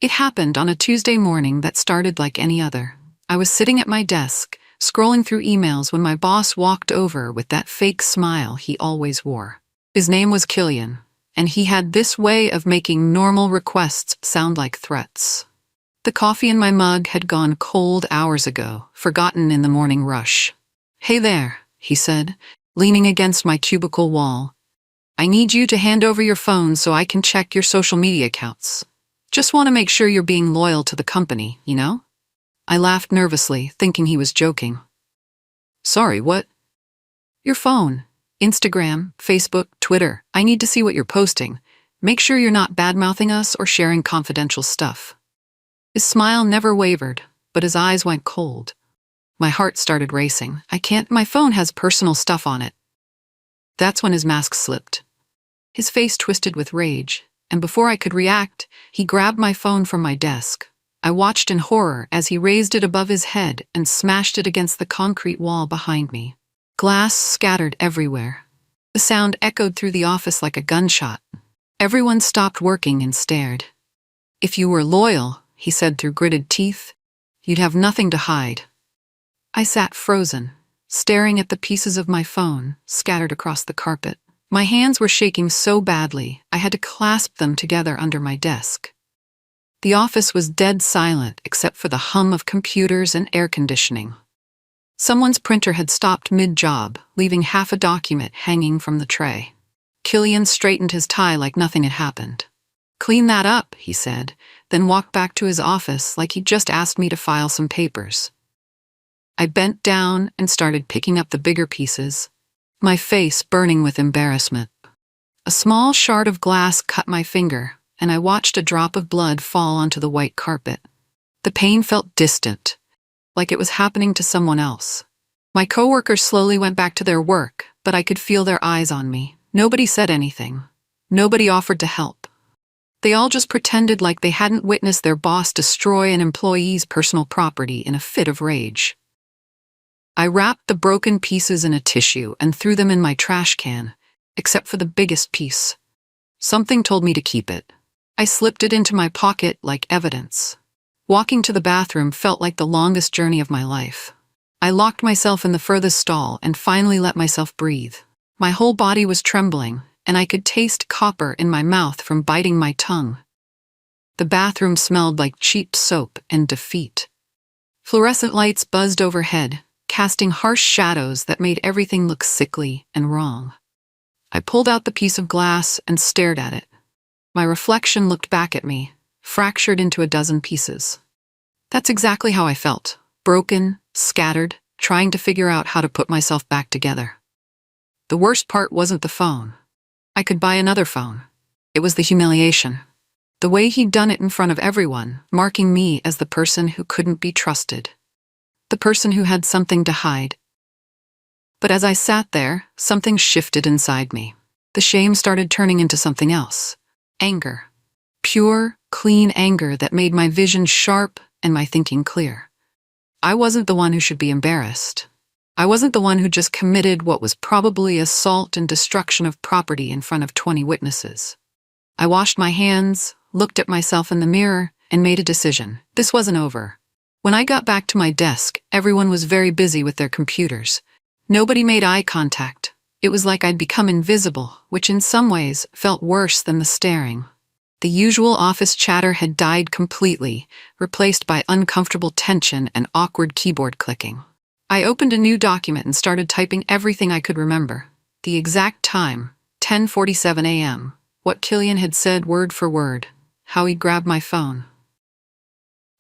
It happened on a Tuesday morning that started like any other. I was sitting at my desk, scrolling through emails when my boss walked over with that fake smile he always wore. His name was Killian, and he had this way of making normal requests sound like threats. The coffee in my mug had gone cold hours ago, forgotten in the morning rush. "Hey there," he said, leaning against my cubicle wall. "I need you to hand over your phone so I can check your social media accounts. Just want to make sure you're being loyal to the company, you know?" I laughed nervously, thinking he was joking. "Sorry, what?" "Your phone. Instagram, Facebook, Twitter. I need to see what you're posting. Make sure you're not bad-mouthing us or sharing confidential stuff." His smile never wavered, but his eyes went cold. My heart started racing. My phone has personal stuff on it. That's when his mask slipped. His face twisted with rage, and before I could react, he grabbed my phone from my desk. I watched in horror as he raised it above his head and smashed it against the concrete wall behind me. Glass scattered everywhere. The sound echoed through the office like a gunshot. Everyone stopped working and stared. "If you were loyal," he said through gritted teeth, "you'd have nothing to hide." I sat frozen, staring at the pieces of my phone scattered across the carpet. My hands were shaking so badly, I had to clasp them together under my desk. The office was dead silent except for the hum of computers and air conditioning. Someone's printer had stopped mid-job, leaving half a document hanging from the tray. Killian straightened his tie like nothing had happened. "Clean that up," he said, then walked back to his office like he'd just asked me to file some papers. I bent down and started picking up the bigger pieces, my face burning with embarrassment. A small shard of glass cut my finger, and I watched a drop of blood fall onto the white carpet. The pain felt distant, like it was happening to someone else. My coworkers slowly went back to their work, but I could feel their eyes on me. Nobody said anything. Nobody offered to help. They all just pretended like they hadn't witnessed their boss destroy an employee's personal property in a fit of rage. I wrapped the broken pieces in a tissue and threw them in my trash can, except for the biggest piece. Something told me to keep it. I slipped it into my pocket like evidence. Walking to the bathroom felt like the longest journey of my life. I locked myself in the furthest stall and finally let myself breathe. My whole body was trembling, and I could taste copper in my mouth from biting my tongue. The bathroom smelled like cheap soap and defeat. Fluorescent lights buzzed overhead, casting harsh shadows that made everything look sickly and wrong. I pulled out the piece of glass and stared at it. My reflection looked back at me, fractured into a dozen pieces. That's exactly how I felt, broken, scattered, trying to figure out how to put myself back together. The worst part wasn't the phone. I could buy another phone. It was the humiliation. The way he'd done it in front of everyone, marking me as the person who couldn't be trusted. The person who had something to hide. But as I sat there, something shifted inside me. The shame started turning into something else. Anger. Pure, clean anger that made my vision sharp and my thinking clear. I wasn't the one who should be embarrassed. I wasn't the one who just committed what was probably assault and destruction of property in front of 20 witnesses. I washed my hands, looked at myself in the mirror, and made a decision. This wasn't over. When I got back to my desk, everyone was very busy with their computers. Nobody made eye contact. It was like I'd become invisible, which in some ways felt worse than the staring. The usual office chatter had died completely, replaced by uncomfortable tension and awkward keyboard clicking. I opened a new document and started typing everything I could remember. The exact time, 10:47 a.m., what Killian had said word for word, how he grabbed my phone.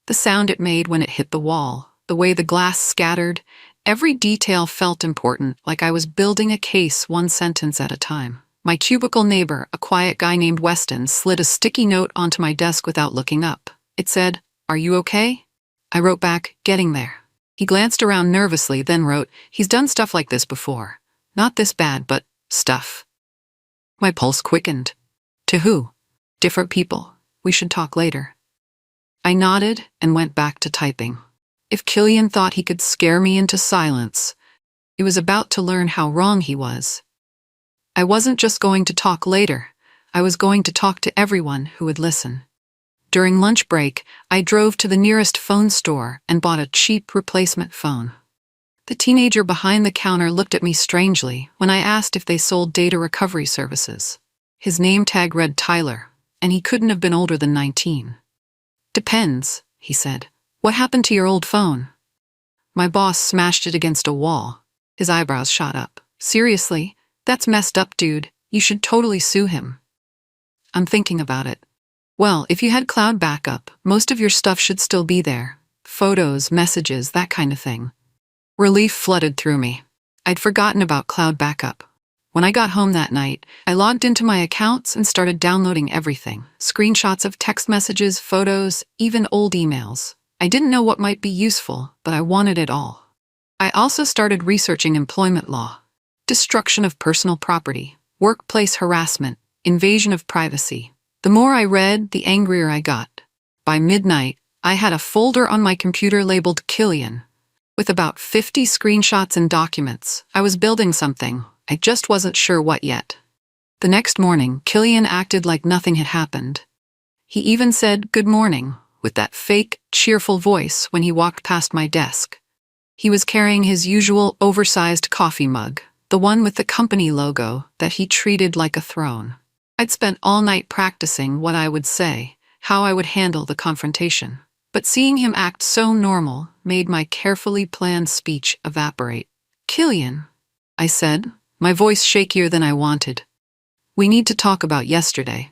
The sound it made when it hit the wall, the way the glass scattered, every detail felt important, like I was building a case one sentence at a time. My cubicle neighbor, a quiet guy named Weston, slid a sticky note onto my desk without looking up. It said, "Are you okay?" I wrote back, "Getting there." He glanced around nervously, then wrote, "He's done stuff like this before. Not this bad, but stuff." My pulse quickened. To who? Different people. We should talk later. I nodded and went back to typing. If Killian thought he could scare me into silence, he was about to learn how wrong he was. I wasn't just going to talk later. I was going to talk to everyone who would listen. During lunch break, I drove to the nearest phone store and bought a cheap replacement phone. The teenager behind the counter looked at me strangely when I asked if they sold data recovery services. His name tag read Tyler, and he couldn't have been older than 19. "Depends," he said. "What happened to your old phone?" My boss smashed it against a wall. His eyebrows shot up. "Seriously? That's messed up, dude. You should totally sue him." "I'm thinking about it." "Well, if you had cloud backup, most of your stuff should still be there. Photos, messages, that kind of thing." Relief flooded through me. I'd forgotten about cloud backup. When I got home that night, I logged into my accounts and started downloading everything. Screenshots of text messages, photos, even old emails. I didn't know what might be useful, but I wanted it all. I also started researching employment law. Destruction of personal property, workplace harassment, invasion of privacy. The more I read, the angrier I got. By midnight, I had a folder on my computer labeled Killian, with about 50 screenshots and documents. I was building something. I just wasn't sure what yet. The next morning, Killian acted like nothing had happened. He even said good morning, with that fake, cheerful voice when he walked past my desk. He was carrying his usual oversized coffee mug, the one with the company logo that he treated like a throne. I'd spent all night practicing what I would say, how I would handle the confrontation. But seeing him act so normal made my carefully planned speech evaporate. "Killian," I said, my voice shakier than I wanted. "We need to talk about yesterday."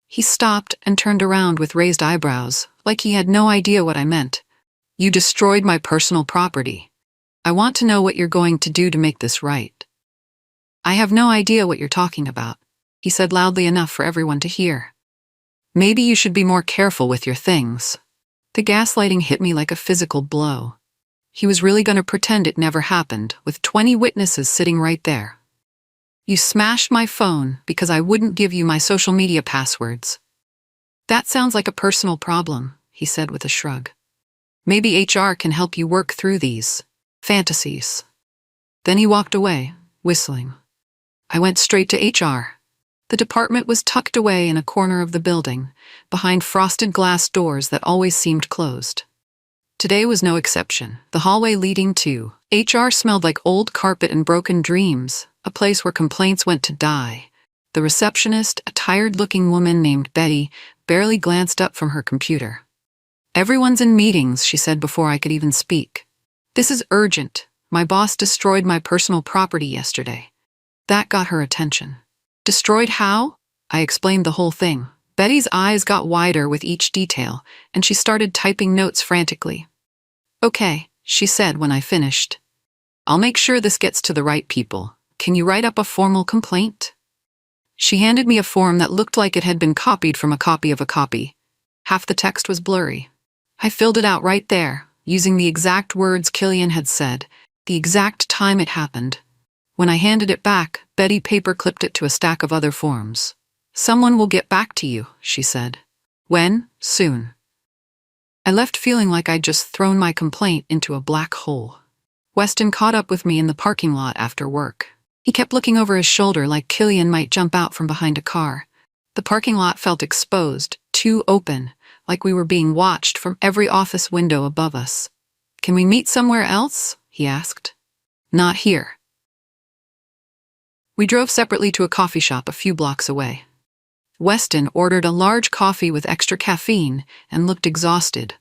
He stopped and turned around with raised eyebrows, like he had no idea what I meant. "You destroyed my personal property. I want to know what you're going to do to make this right." "I have no idea what you're talking about," he said loudly enough for everyone to hear. "Maybe you should be more careful with your things." The gaslighting hit me like a physical blow. He was really going to pretend it never happened, with 20 witnesses sitting right there. "You smashed my phone because I wouldn't give you my social media passwords." "That sounds like a personal problem," he said with a shrug. "Maybe HR can help you work through these fantasies." Then he walked away, whistling. I went straight to HR. The department was tucked away in a corner of the building, behind frosted glass doors that always seemed closed. Today was no exception. The hallway leading to HR smelled like old carpet and broken dreams, a place where complaints went to die. The receptionist, a tired-looking woman named Betty, barely glanced up from her computer. "Everyone's in meetings," she said before I could even speak. "This is urgent. My boss destroyed my personal property yesterday." That got her attention. "Destroyed how?" I explained the whole thing. Betty's eyes got wider with each detail, and she started typing notes frantically. "Okay," she said when I finished. "I'll make sure this gets to the right people. Can you write up a formal complaint?" She handed me a form that looked like it had been copied from a copy of a copy. Half the text was blurry. I filled it out right there, using the exact words Killian had said, the exact time it happened. When I handed it back, Betty paper-clipped it to a stack of other forms. "Someone will get back to you," she said. "When? Soon." I left feeling like I'd just thrown my complaint into a black hole. Weston caught up with me in the parking lot after work. He kept looking over his shoulder like Killian might jump out from behind a car. The parking lot felt exposed, too open, like we were being watched from every office window above us. "Can we meet somewhere else?" he asked. "Not here." We drove separately to a coffee shop a few blocks away. Weston ordered a large coffee with extra caffeine and looked exhausted.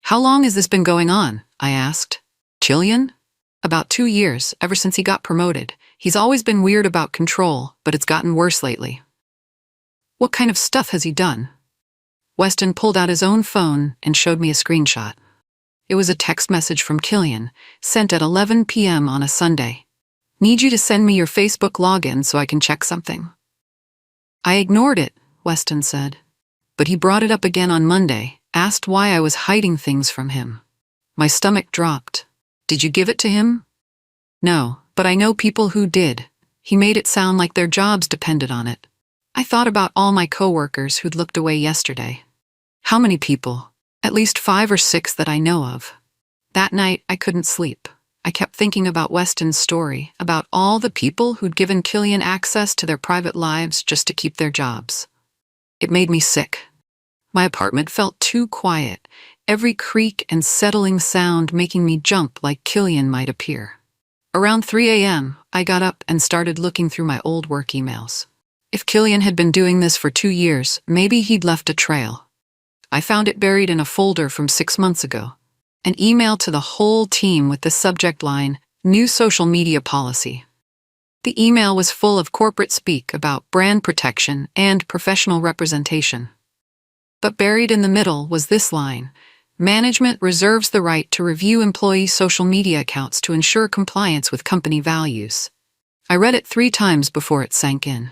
"How long has this been going on?" I asked. "Killian?" "About 2 years, ever since he got promoted. He's always been weird about control, but it's gotten worse lately." "What kind of stuff has he done?" Weston pulled out his own phone and showed me a screenshot. It was a text message from Killian, sent at 11 p.m. on a Sunday. "Need you to send me your Facebook login so I can check something." I ignored it, Weston said. But he brought it up again on Monday, asked why I was hiding things from him. My stomach dropped. "Did you give it to him?" "No, but I know people who did." He made it sound like their jobs depended on it. I thought about all my coworkers who'd looked away yesterday. How many people? At least 5 or 6 that I know of. That night, I couldn't sleep. I kept thinking about Weston's story, about all the people who'd given Killian access to their private lives just to keep their jobs. It made me sick. My apartment felt too quiet, every creak and settling sound making me jump like Killian might appear. Around 3 a.m., I got up and started looking through my old work emails. If Killian had been doing this for 2 years, maybe he'd left a trail. I found it buried in a folder from 6 months ago. An email to the whole team with the subject line, "New Social Media Policy." The email was full of corporate speak about brand protection and professional representation. But buried in the middle was this line: "Management reserves the right to review employee social media accounts to ensure compliance with company values." I read it 3 times before it sank in.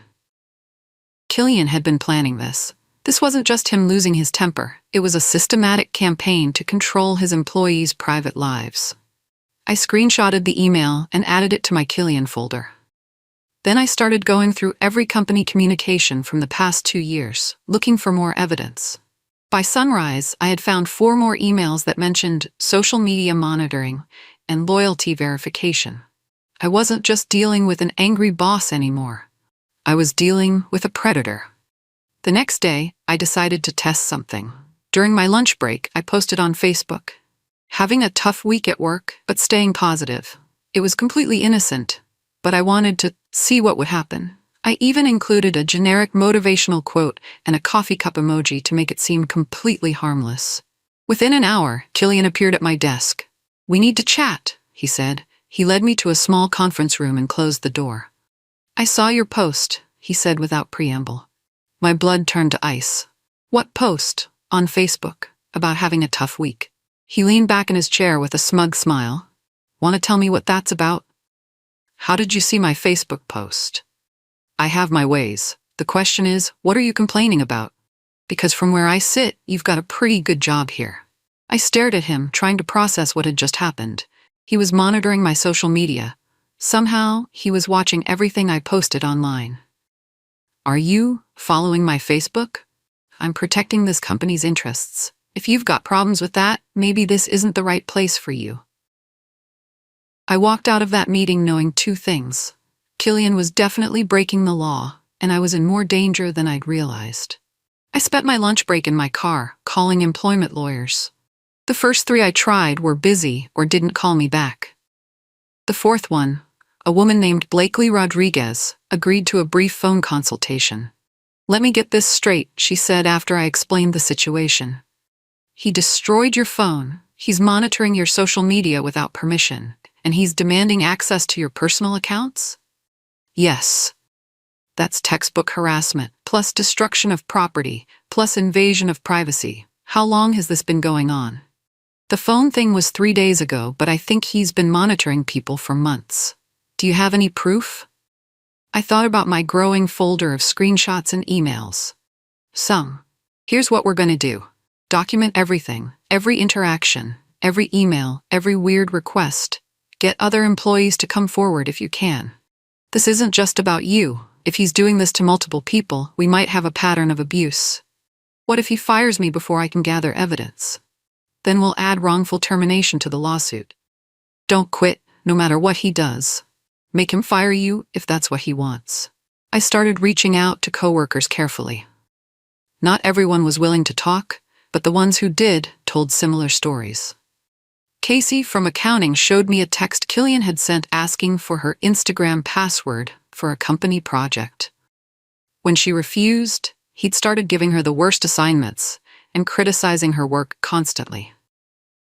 Killian had been planning this. This wasn't just him losing his temper, it was a systematic campaign to control his employees' private lives. I screenshotted the email and added it to my Killian folder. Then I started going through every company communication from the past 2 years, looking for more evidence. By sunrise, I had found 4 more emails that mentioned social media monitoring and loyalty verification. I wasn't just dealing with an angry boss anymore. I was dealing with a predator. The next day, I decided to test something. During my lunch break, I posted on Facebook, "Having a tough week at work, but staying positive." It was completely innocent, but I wanted to see what would happen. I even included a generic motivational quote and a coffee cup emoji to make it seem completely harmless. Within an hour, Killian appeared at my desk. "We need to chat," he said. He led me to a small conference room and closed the door. "I saw your post," he said without preamble. My blood turned to ice. "What post?" "On Facebook, about having a tough week." He leaned back in his chair with a smug smile. "Want to tell me what that's about?" "How did you see my Facebook post?" "I have my ways. The question is, what are you complaining about? Because from where I sit, you've got a pretty good job here." I stared at him, trying to process what had just happened. He was monitoring my social media. Somehow, he was watching everything I posted online. "Are you following my Facebook?" "I'm protecting this company's interests. If you've got problems with that, maybe this isn't the right place for you." I walked out of that meeting knowing 2 things. Killian was definitely breaking the law, and I was in more danger than I'd realized. I spent my lunch break in my car, calling employment lawyers. The first 3 I tried were busy or didn't call me back. The 4th one, a woman named Blakely Rodriguez, agreed to a brief phone consultation. "Let me get this straight," she said after I explained the situation. "He destroyed your phone, he's monitoring your social media without permission, and he's demanding access to your personal accounts?" "Yes. That's textbook harassment, plus destruction of property, plus invasion of privacy. How long has this been going on?" "The phone thing was 3 days ago, but I think he's been monitoring people for months." "Do you have any proof?" I thought about my growing folder of screenshots and emails. "Some. Here's what we're going to do. Document everything, every interaction, every email, every weird request. Get other employees to come forward if you can. This isn't just about you. If he's doing this to multiple people, we might have a pattern of abuse. What if he fires me before I can gather evidence? Then we'll add wrongful termination to the lawsuit. Don't quit, no matter what he does. Make him fire you if that's what he wants." I started reaching out to coworkers carefully. Not everyone was willing to talk, but the ones who did told similar stories. Casey from accounting showed me a text Killian had sent asking for her Instagram password for a company project. When she refused, he'd started giving her the worst assignments and criticizing her work constantly.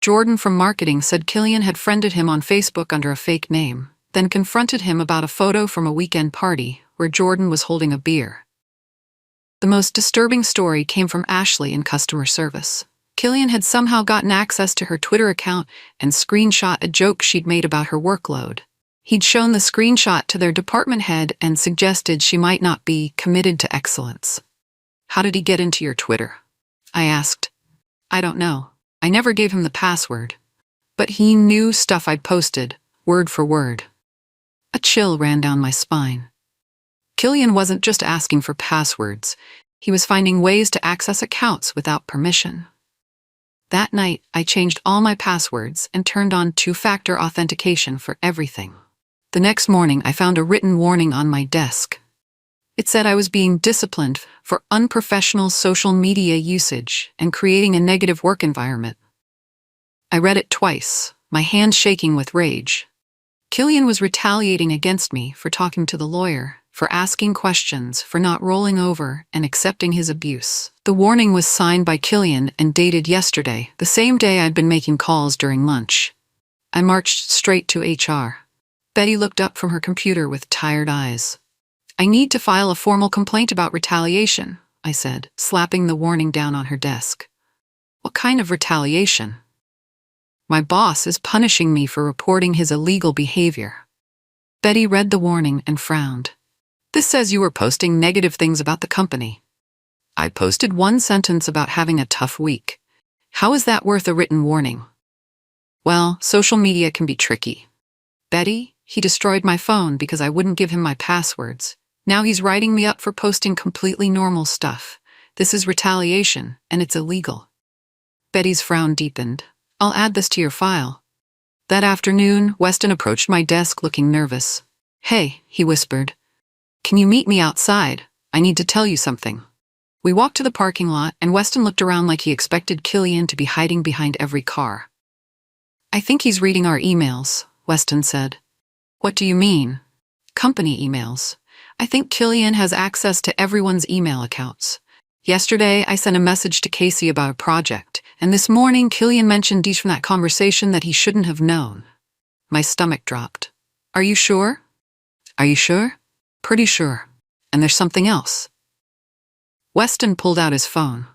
Jordan from marketing said Killian had friended him on Facebook under a fake name, then confronted him about a photo from a weekend party where Jordan was holding a beer. The most disturbing story came from Ashley in customer service. Killian had somehow gotten access to her Twitter account and screenshot a joke she'd made about her workload. He'd shown the screenshot to their department head and suggested she might not be committed to excellence. "How did he get into your Twitter?" I asked. "I don't know. I never gave him the password. But he knew stuff I'd posted, word for word." A chill ran down my spine. Killian wasn't just asking for passwords. He was finding ways to access accounts without permission. That night, I changed all my passwords and turned on 2-factor authentication for everything. The next morning, I found a written warning on my desk. It said I was being disciplined for unprofessional social media usage and creating a negative work environment. I read it twice, my hands shaking with rage. Killian was retaliating against me for talking to the lawyer, for asking questions, for not rolling over and accepting his abuse. The warning was signed by Killian and dated yesterday, the same day I'd been making calls during lunch. I marched straight to HR. Betty looked up from her computer with tired eyes. "I need to file a formal complaint about retaliation," I said, slapping the warning down on her desk. "What kind of retaliation?" "My boss is punishing me for reporting his illegal behavior." Betty read the warning and frowned. "This says you were posting negative things about the company." "I posted one sentence about having a tough week. How is that worth a written warning?" "Well, social media can be tricky. Betty, he destroyed my phone because I wouldn't give him my passwords. Now he's writing me up for posting completely normal stuff. This is retaliation, and it's illegal." Betty's frown deepened. "I'll add this to your file." That afternoon, Weston approached my desk looking nervous. "Hey," he whispered. "Can you meet me outside? I need to tell you something." We walked to the parking lot, and Weston looked around like he expected Killian to be hiding behind every car. "I think he's reading our emails," Weston said. "What do you mean?" "Company emails. I think Killian has access to everyone's email accounts. Yesterday, I sent a message to Casey about a project, and this morning Killian mentioned Deesh from that conversation that he shouldn't have known." My stomach dropped. "Are you sure?" "Are you sure?" "Pretty sure. And there's something else." Weston pulled out his phone.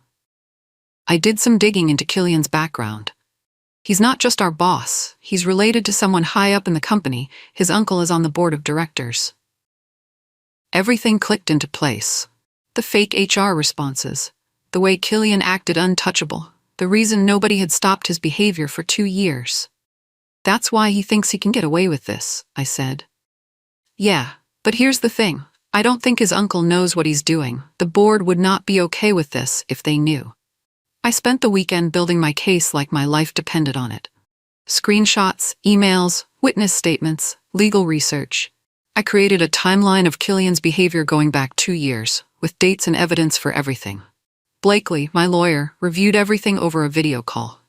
"I did some digging into Killian's background. He's not just our boss. He's related to someone high up in the company. His uncle is on the board of directors." Everything clicked into place. The fake HR responses, the way Killian acted untouchable, the reason nobody had stopped his behavior for 2 years. "That's why he thinks he can get away with this," I said. "Yeah, but here's the thing. I don't think his uncle knows what he's doing. The board would not be okay with this if they knew." I spent the weekend building my case like my life depended on it. Screenshots, emails, witness statements, legal research. I created a timeline of Killian's behavior going back 2 years, with dates and evidence for everything. Blakely, my lawyer, reviewed everything over a video call.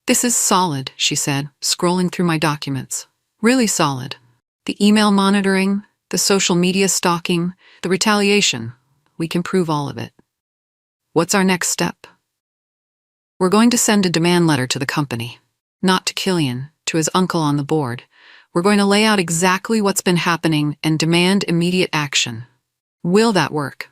"This is solid," she said, scrolling through my documents. "Really solid. The email monitoring, the social media stalking, the retaliation. We can prove all of it." "What's our next step?" "We're going to send a demand letter to the company. Not to Killian, to his uncle on the board. We're going to lay out exactly what's been happening and demand immediate action. Will that work?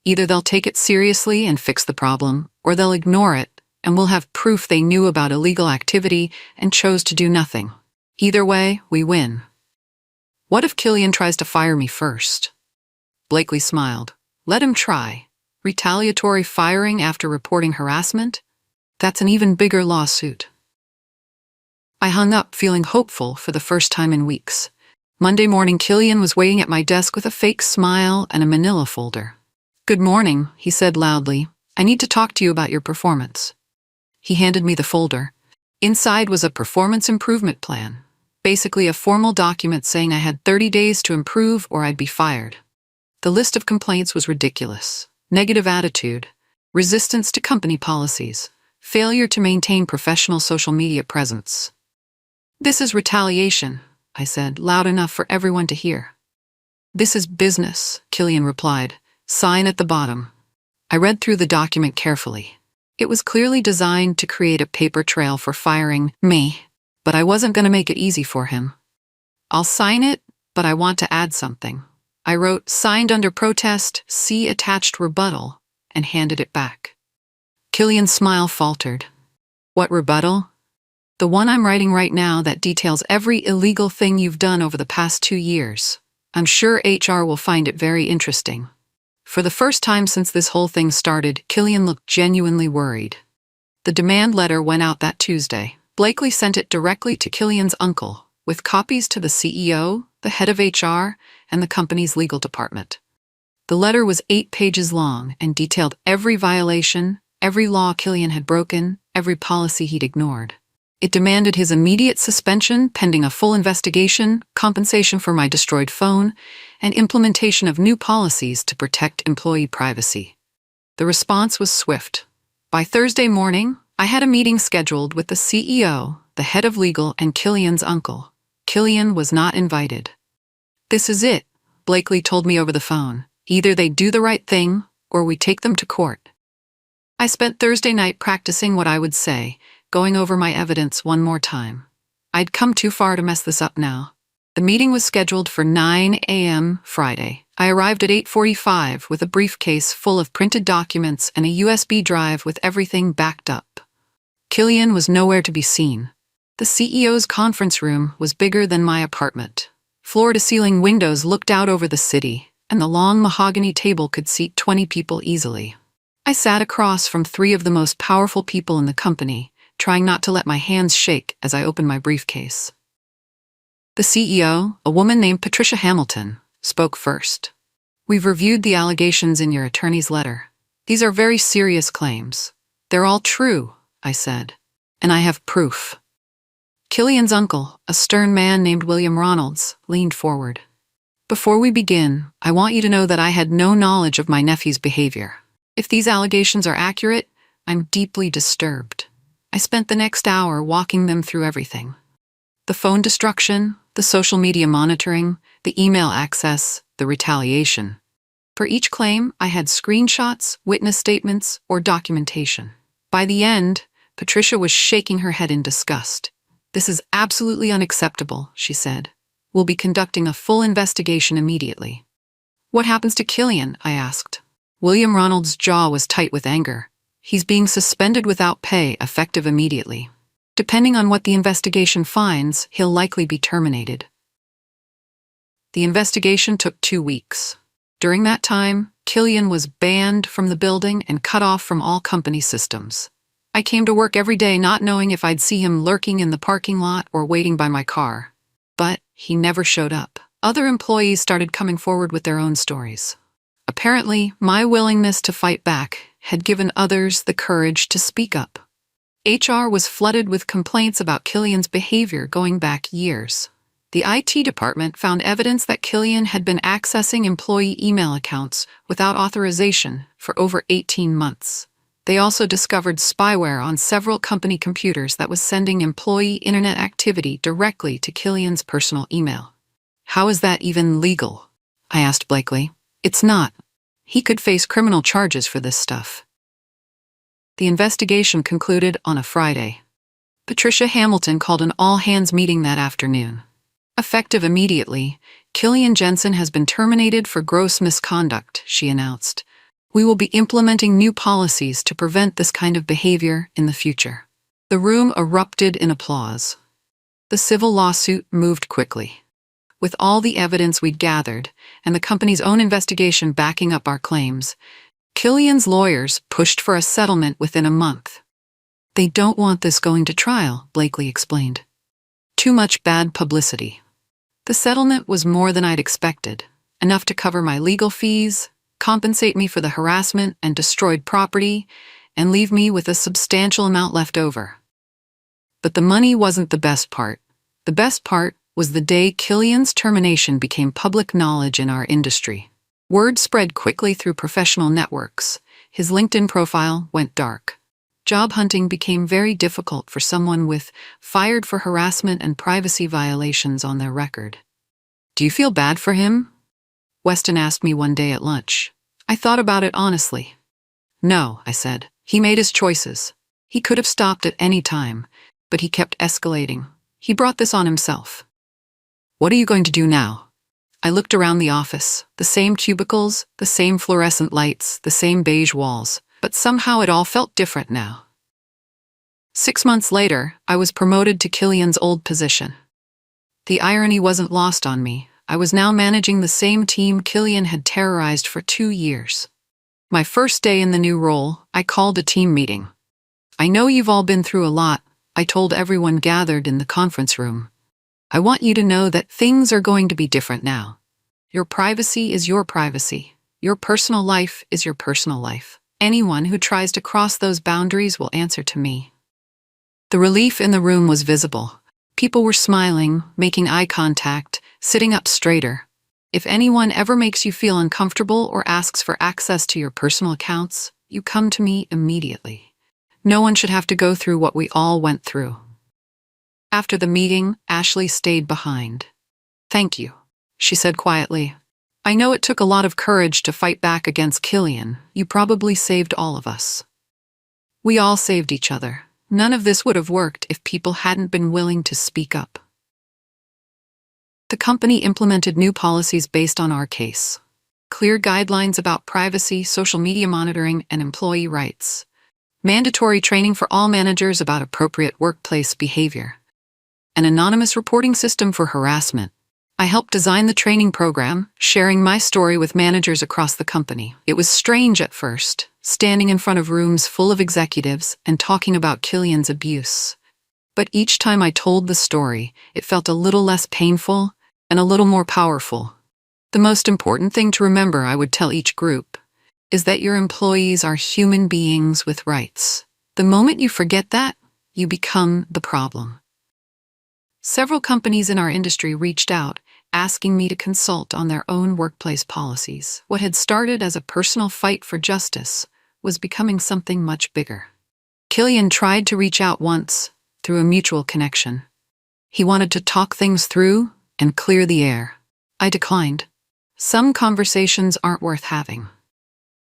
Either they'll take it seriously and fix the problem, or they'll ignore it, and we'll have proof they knew about illegal activity and chose to do nothing. Either way, we win." "What if Killian tries to fire me first?" Blakely smiled. "Let him try. Retaliatory firing after reporting harassment? That's an even bigger lawsuit." I hung up feeling hopeful for the first time in weeks. Monday morning, Killian was waiting at my desk with a fake smile and a manila folder. "Good morning," he said loudly. "I need to talk to you about your performance." He handed me the folder. Inside was a performance improvement plan, basically a formal document saying I had 30 days to improve or I'd be fired. The list of complaints was ridiculous. Negative attitude, resistance to company policies, failure to maintain professional social media presence. "This is retaliation," I said, loud enough for everyone to hear. "This is business," Killian replied. "Sign at the bottom." I read through the document carefully. It was clearly designed to create a paper trail for firing me, but I wasn't going to make it easy for him. "I'll sign it, but I want to add something." I wrote, "Signed under protest, see attached rebuttal," and handed it back. Killian's smile faltered. "What rebuttal?" "The one I'm writing right now that details every illegal thing you've done over the past 2 years. I'm sure HR will find it very interesting." For the first time since this whole thing started, Killian looked genuinely worried. The demand letter went out that Tuesday. Blakely sent it directly to Killian's uncle, with copies to the CEO, the head of HR, and the company's legal department. The letter was 8 pages long and detailed every violation, every law Killian had broken, every policy he'd ignored. It demanded his immediate suspension pending a full investigation, compensation for my destroyed phone, and implementation of new policies to protect employee privacy. The response was swift. By Thursday morning, I had a meeting scheduled with the CEO, the head of legal, and Killian's uncle. Killian was not invited. "This is it," Blakely told me over the phone. "Either they do the right thing, or we take them to court." I spent Thursday night practicing what I would say, going over my evidence one more time. I'd come too far to mess this up now. The meeting was scheduled for 9 a.m. Friday. I arrived at 8:45 with a briefcase full of printed documents and a USB drive with everything backed up. Killian was nowhere to be seen. The CEO's conference room was bigger than my apartment. Floor-to-ceiling windows looked out over the city, and the long mahogany table could seat 20 people easily. I sat across from 3 of the most powerful people in the company, trying not to let my hands shake as I opened my briefcase. The CEO, a woman named Patricia Hamilton, spoke first. "We've reviewed the allegations in your attorney's letter. These are very serious claims. They're all true," I said, "and I have proof." Killian's uncle, a stern man named William Ronalds, leaned forward. "Before we begin, I want you to know that I had no knowledge of my nephew's behavior. If these allegations are accurate, I'm deeply disturbed." I spent the next hour walking them through everything. The phone destruction, the social media monitoring, the email access, the retaliation. For each claim, I had screenshots, witness statements, or documentation. By the end, Patricia was shaking her head in disgust. "This is absolutely unacceptable," she said. "We'll be conducting a full investigation immediately." "What happens to Killian?" I asked. William Ronald's jaw was tight with anger. "He's being suspended without pay, effective immediately. Depending on what the investigation finds, he'll likely be terminated." The investigation took 2 weeks. During that time, Killian was banned from the building and cut off from all company systems. I came to work every day not knowing if I'd see him lurking in the parking lot or waiting by my car. But he never showed up. Other employees started coming forward with their own stories. Apparently, my willingness to fight back had given others the courage to speak up. HR was flooded with complaints about Killian's behavior going back years. The IT department found evidence that Killian had been accessing employee email accounts without authorization for over 18 months. They also discovered spyware on several company computers that was sending employee internet activity directly to Killian's personal email. "How is that even legal?" I asked Blakely. "It's not. He could face criminal charges for this stuff." The investigation concluded on a Friday. Patricia Hamilton called an all-hands meeting that afternoon. "Effective immediately, Killian Jensen has been terminated for gross misconduct," she announced. "We will be implementing new policies to prevent this kind of behavior in the future." The room erupted in applause. The civil lawsuit moved quickly. With all the evidence we'd gathered, and the company's own investigation backing up our claims, Killian's lawyers pushed for a settlement within a month. "They don't want this going to trial," Blakely explained. "Too much bad publicity." The settlement was more than I'd expected, enough to cover my legal fees, compensate me for the harassment and destroyed property, and leave me with a substantial amount left over. But the money wasn't the best part. The best part was the day Killian's termination became public knowledge in our industry. Word spread quickly through professional networks. His LinkedIn profile went dark. Job hunting became very difficult for someone with "fired for harassment and privacy violations" on their record. "Do you feel bad for him?" Weston asked me one day at lunch. I thought about it honestly. "No," I said. "He made his choices. He could have stopped at any time, but he kept escalating. He brought this on himself." "What are you going to do now?" I looked around the office. The same cubicles, the same fluorescent lights, the same beige walls, but somehow it all felt different now. 6 months later, I was promoted to Killian's old position. The irony wasn't lost on me. I was now managing the same team Killian had terrorized for 2 years. My first day in the new role, I called a team meeting. "I know you've all been through a lot," I told everyone gathered in the conference room. "I want you to know that things are going to be different now. Your privacy is your privacy. Your personal life is your personal life. Anyone who tries to cross those boundaries will answer to me." The relief in the room was visible. People were smiling, making eye contact, sitting up straighter. If anyone ever makes you feel uncomfortable or asks for access to your personal accounts, you come to me immediately. No one should have to go through what we all went through. After the meeting, Ashley stayed behind. "Thank you," she said quietly. "I know it took a lot of courage to fight back against Killian. You probably saved all of us." We all saved each other. None of this would have worked if people hadn't been willing to speak up. The company implemented new policies based on our case. Clear guidelines about privacy, social media monitoring, and employee rights. Mandatory training for all managers about appropriate workplace behavior. An anonymous reporting system for harassment. I helped design the training program, sharing my story with managers across the company. It was strange at first, standing in front of rooms full of executives and talking about Killian's abuse. But each time I told the story, it felt a little less painful and a little more powerful. The most important thing to remember, I would tell each group, is that your employees are human beings with rights. The moment you forget that, you become the problem. Several companies in our industry reached out, asking me to consult on their own workplace policies. What had started as a personal fight for justice was becoming something much bigger. Killian tried to reach out once, through a mutual connection. He wanted to talk things through and clear the air. I declined. Some conversations aren't worth having.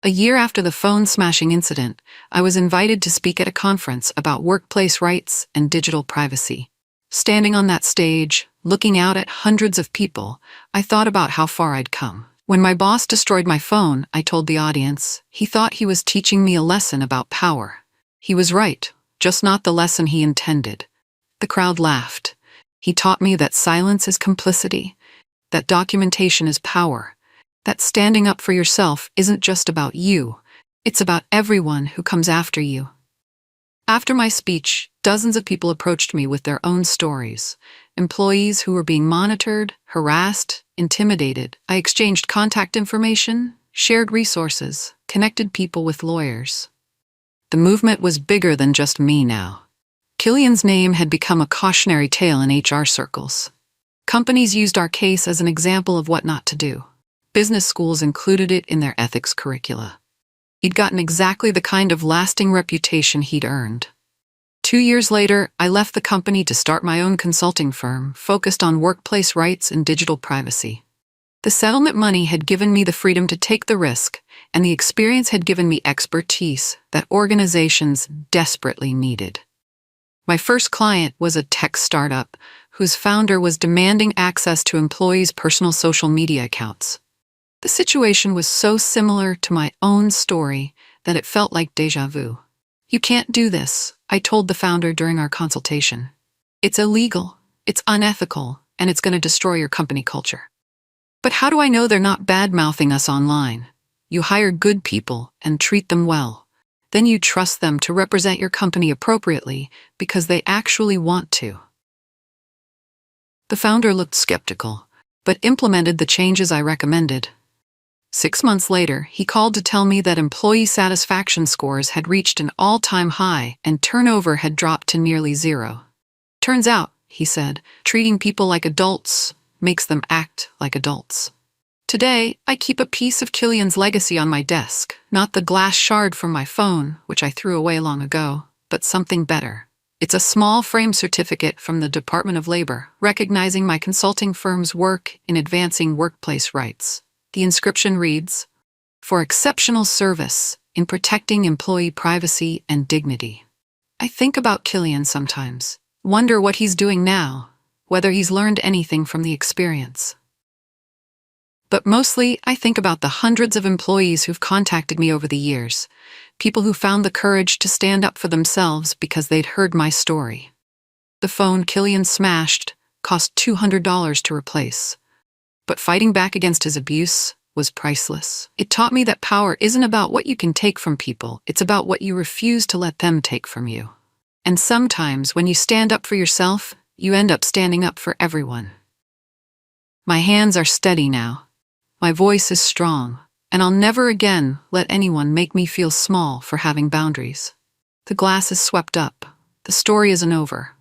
A year after the phone smashing incident, I was invited to speak at a conference about workplace rights and digital privacy. Standing on that stage, looking out at hundreds of people, I thought about how far I'd come. When my boss destroyed my phone, I told the audience, he thought he was teaching me a lesson about power. He was right, just not the lesson he intended. The crowd laughed. He taught me that silence is complicity, that documentation is power, that standing up for yourself isn't just about you, it's about everyone who comes after you. After my speech, dozens of people approached me with their own stories. Employees who were being monitored, harassed, intimidated. I exchanged contact information, shared resources, connected people with lawyers. The movement was bigger than just me now. Killian's name had become a cautionary tale in HR circles. Companies used our case as an example of what not to do. Business schools included it in their ethics curricula. He'd gotten exactly the kind of lasting reputation he'd earned. 2 years later, I left the company to start my own consulting firm, focused on workplace rights and digital privacy. The settlement money had given me the freedom to take the risk, and the experience had given me expertise that organizations desperately needed. My first client was a tech startup whose founder was demanding access to employees' personal social media accounts. The situation was so similar to my own story that it felt like déjà vu. "You can't do this," I told the founder during our consultation. "It's illegal, it's unethical, and it's going to destroy your company culture." "But how do I know they're not bad-mouthing us online?" "You hire good people and treat them well. Then you trust them to represent your company appropriately because they actually want to." The founder looked skeptical, but implemented the changes I recommended. 6 months later, he called to tell me that employee satisfaction scores had reached an all-time high and turnover had dropped to nearly zero. "Turns out," he said, "treating people like adults makes them act like adults." Today, I keep a piece of Killian's legacy on my desk, not the glass shard from my phone, which I threw away long ago, but something better. It's a small frame certificate from the Department of Labor, recognizing my consulting firm's work in advancing workplace rights. The inscription reads, "For exceptional service in protecting employee privacy and dignity." I think about Killian sometimes, wonder what he's doing now, whether he's learned anything from the experience. But mostly, I think about the hundreds of employees who've contacted me over the years, people who found the courage to stand up for themselves because they'd heard my story. The phone Killian smashed cost $200 to replace, but fighting back against his abuse was priceless. It taught me that power isn't about what you can take from people, it's about what you refuse to let them take from you. And sometimes, when you stand up for yourself, you end up standing up for everyone. My hands are steady now. My voice is strong, and I'll never again let anyone make me feel small for having boundaries. The glass is swept up. The The story isn't over.